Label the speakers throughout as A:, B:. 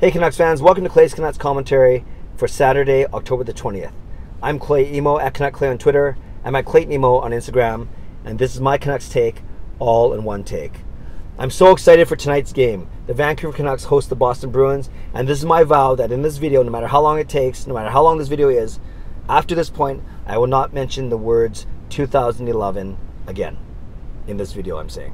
A: Hey Canucks fans, welcome to Clay's Canucks commentary for Saturday, October the 20th. I'm Clay Emo at Canuck Clay on Twitter. I'm at Clayton Emo on Instagram, and this is my Canucks take, all in one take. I'm so excited for tonight's game. The Vancouver Canucks host the Boston Bruins, and this is my vow that in this video, no matter how long it takes, no matter how long this video is, after this point, I will not mention the words 2011 again. In this video, I'm saying.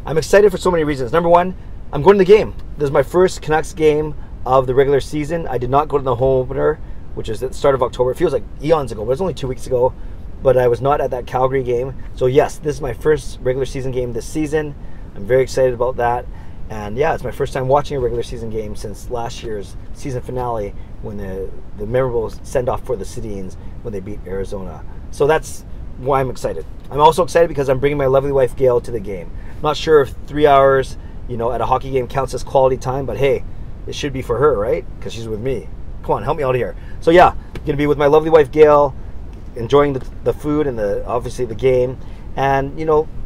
A: I'm excited for so many reasons. Number one, I'm going to the game. This is my first Canucks game of the regular season. I did not go to the home opener, which is at the start of October. It feels like eons ago, but it was only 2 weeks ago. But I was not at that Calgary game. So yes, this is my first regular season game this season. I'm very excited about that. And yeah, it's my first time watching a regular season game since last year's season finale when the memorable send-off for the Sedins when they beat Arizona. So that's why I'm excited. I'm also excited because I'm bringing my lovely wife Gail to the game. I'm not sure if 3 hours, at a hockey game counts as quality time, but hey, it should be for her, right? Because she's with me. Come on, help me out here. So yeah, I'm going to be with my lovely wife Gail, enjoying the food and obviously the game. And,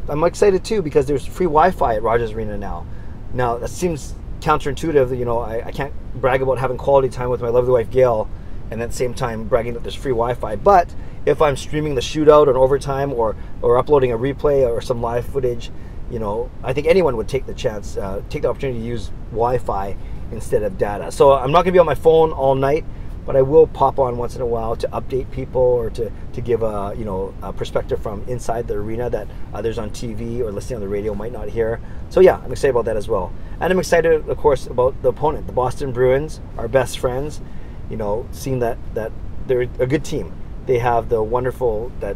A: I'm excited too because there's free Wi-Fi at Rogers Arena now. Now, that seems counterintuitive. I can't brag about having quality time with my lovely wife Gail and at the same time bragging that there's free Wi-Fi. But if I'm streaming the shootout or overtime or uploading a replay or some live footage, I think anyone would take the opportunity to use Wi-Fi instead of data. So I'm not going to be on my phone all night, but I will pop on once in a while to update people or to give a perspective from inside the arena that others on TV or listening on the radio might not hear. So yeah, I'm excited about that as well. And I'm excited, of course, about the opponent, the Boston Bruins, our best friends. Seeing that they're a good team. They have the that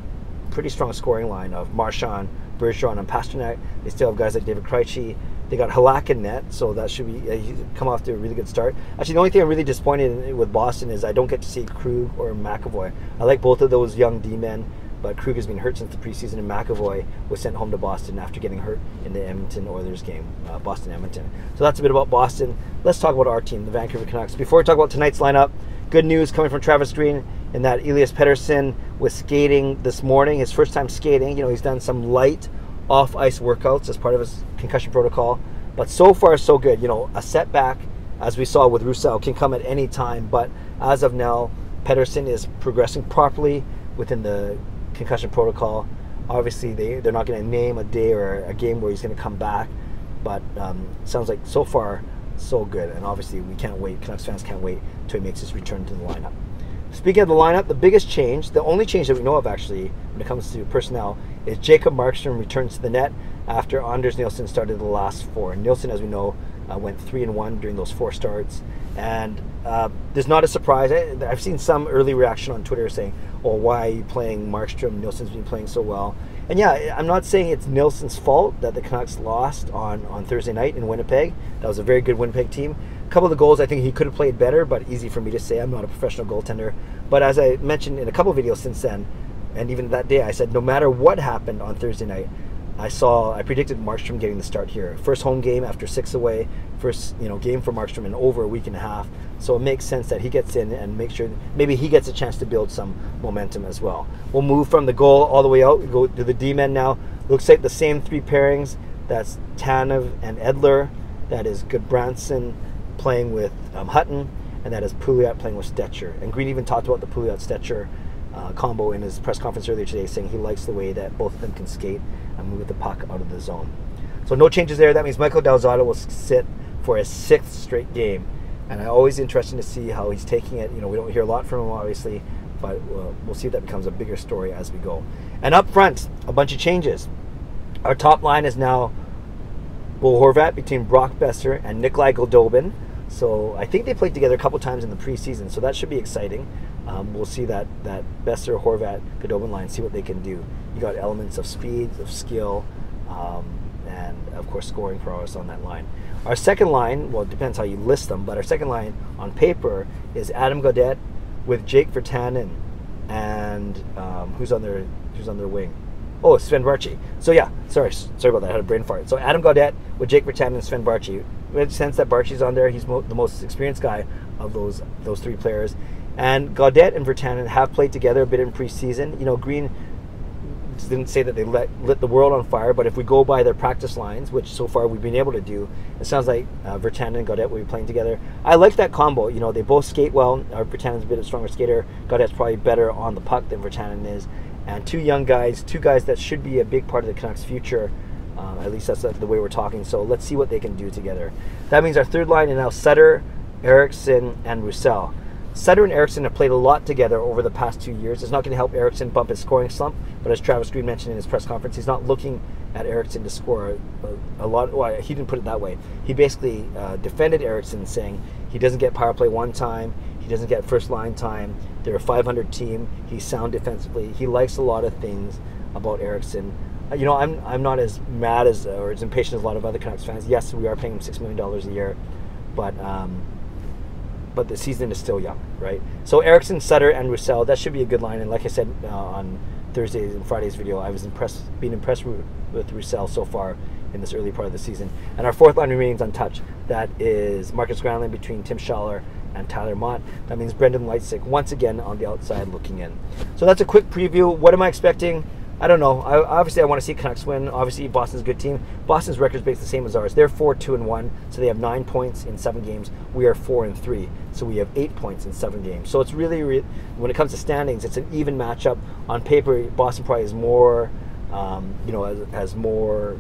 A: pretty strong scoring line of Markstrom, Bergeron, and Pastrnak. They still have guys like David Krejci. They got Halak in net, so that should be come off to a really good start. Actually, the only thing I'm really disappointed in with Boston is I don't get to see Krug or McAvoy. I like both of those young D-men, but Krug has been hurt since the preseason, and McAvoy was sent home to Boston after getting hurt in the Edmonton Oilers game, Boston-Edmonton. So that's a bit about Boston. Let's talk about our team, the Vancouver Canucks. Before we talk about tonight's lineup, good news coming from Travis Green in that Elias Pettersson was skating this morning, his first time skating. He's done some light off-ice workouts as part of his concussion protocol. But so far, so good. A setback, as we saw with Roussel, can come at any time. But as of now, Pettersson is progressing properly within the concussion protocol. Obviously, they're not going to name a day or a game where he's going to come back. But sounds like so far, so good. And obviously, we can't wait. Canucks fans can't wait until he makes his return to the lineup. Speaking of the lineup, the biggest change, the only change that we know of actually when it comes to personnel, is Jacob Markstrom returns to the net after Anders Nilsson started the last four. Nilsson, as we know, went 3-1 during those 4 starts. And there's not a surprise. I've seen some early reaction on Twitter saying, "Oh, why are you playing Markstrom? Nilsson's been playing so well." And yeah, I'm not saying it's Nilsson's fault that the Canucks lost on Thursday night in Winnipeg. That was a very good Winnipeg team. A couple of the goals, I think he could have played better, but easy for me to say. I'm not a professional goaltender. But as I mentioned in a couple of videos since then, and even that day, I said no matter what happened on Thursday night, I predicted Markstrom getting the start here. First home game after 6 away. First game for Markstrom in over a week and a half. So it makes sense that he gets in and make sure maybe he gets a chance to build some momentum as well. We'll move from the goal all the way out. We go to the D-men now. Looks like the same 3 pairings. That's Tanev and Edler. That is Goodbranson playing with Hutton. And that is Pouliot playing with Stetcher. And Green even talked about the Pouliot-Stetcher combo in his press conference earlier today, saying he likes the way that both of them can skate and move the puck out of the zone. So no changes there. That means Michael Delzato will sit for his 6th straight game. And always interesting to see how he's taking it. We don't hear a lot from him, obviously, but we'll see if that becomes a bigger story as we go. And up front, a bunch of changes. Our top line is now Bo Horvat between Brock Besser and Nikolai Goldobin. So I think they played together a couple times in the preseason, so that should be exciting. We'll see that Besser, Horvat, Goldobin line, see what they can do. You got elements of speed, of skill, and of course scoring prowess on that line. Our second line, well, it depends how you list them, but our second line on paper is Adam Gaudette with Jake Virtanen and who's on their wing? Oh, Sven Barchi. So yeah, sorry about that. I had a brain fart. So Adam Gaudette with Jake Virtanen and Sven Barchi. It makes sense that Barchi's on there. He's the most experienced guy of those 3 players. And Gaudette and Virtanen have played together a bit in preseason. Green didn't say that they lit the world on fire, but if we go by their practice lines, which so far we've been able to do, it sounds like Virtanen and Gaudette will be playing together. I like that combo. You know, they both skate well. Virtanen's a bit of a stronger skater. Gaudette's probably better on the puck than Virtanen is. And two young guys, two guys that should be a big part of the Canucks' future. At least that's the way we're talking. So let's see what they can do together. That means our third line is now Sutter, Eriksson, and Roussel. Sutter and Eriksson have played a lot together over the past 2 years. It's not going to help Eriksson bump his scoring slump, but as Travis Green mentioned in his press conference, he's not looking at Eriksson to score a lot. Well, he didn't put it that way. He basically defended Eriksson, saying he doesn't get power play one time, he doesn't get first line time. They're a 500 team. He's sound defensively. He likes a lot of things about Eriksson. You know, I'm not as mad as or as impatient as a lot of other Canucks fans. Yes, we are paying him $6 million a year, but the season is still young, right? So Eriksson, Sutter, and Roussel, that should be a good line. And like I said on Thursday's and Friday's video, I was being impressed with Roussel so far in this early part of the season. And our fourth line remains untouched. That is Marcus Granlund between Tim Schaller and Tyler Mott. That means Brendan Leipzig once again on the outside looking in. So that's a quick preview. What am I expecting? I don't know. Obviously, I want to see Canucks win. Obviously, Boston's a good team. Boston's record is basically the same as ours. They're 4-2-1, so they have 9 points in 7 games. We are 4-3, so we have 8 points in 7 games. So it's really, when it comes to standings, it's an even matchup. On paper, Boston probably is more, has more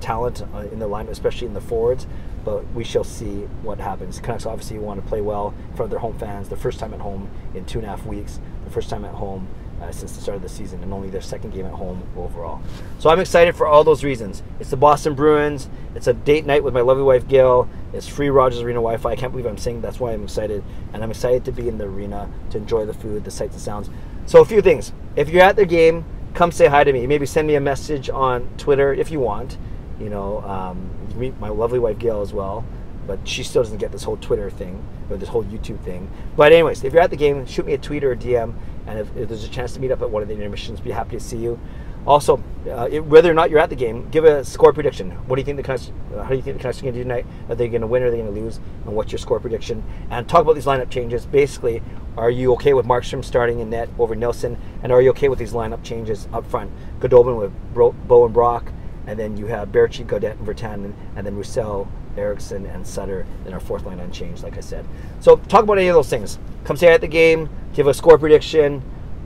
A: talent in the line, especially in the forwards. But we shall see what happens. Canucks obviously want to play well in front of their home fans. Their first time at home in 2.5 weeks. The first time at home since the start of the season, and only their second game at home overall. So I'm excited for all those reasons. It's the Boston Bruins. It's a date night with my lovely wife Gail. It's free Rogers Arena Wi-Fi. I can't believe I'm saying that's why I'm excited. And I'm excited to be in the arena, to enjoy the food, the sights and sounds. So a few things. If you're at the game, come say hi to me. Maybe send me a message on Twitter if you want. You know, you can meet my lovely wife Gail as well. But she still doesn't get this whole Twitter thing or this whole YouTube thing. But anyways, if you're at the game, shoot me a tweet or a DM, and if there's a chance to meet up at one of the intermissions, be happy to see you. Also, whether or not you're at the game, give a score prediction. What do you think the Canucks? How do you think the Canucks are going to do tonight? Are they going to win or are they going to lose? And what's your score prediction? And talk about these lineup changes. Basically, are you okay with Markstrom starting in net over Nilsson? And are you okay with these lineup changes up front? Goodobin with Bo and Brock, and then you have Berchi, Gaudette, and Virtanen, and then Roussel, Eriksson, and Sutter in our fourth line unchanged, like I said. So talk about any of those things. Come say at the game, give a score prediction,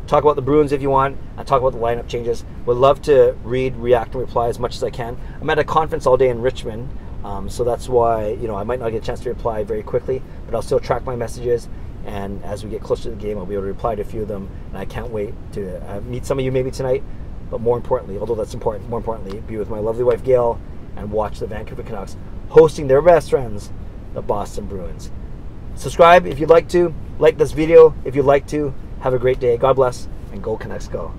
A: talk about the Bruins if you want, and talk about the lineup changes. Would love to read, react, and reply as much as I can. I'm at a conference all day in Richmond, so that's why I might not get a chance to reply very quickly, but I'll still track my messages, and as we get closer to the game, I'll be able to reply to a few of them, and I can't wait to meet some of you maybe tonight, but more importantly, although that's important, more importantly, be with my lovely wife Gail and watch the Vancouver Canucks hosting their best friends, the Boston Bruins. Subscribe if you'd like to. Like this video if you'd like to. Have a great day. God bless, and go Canucks go.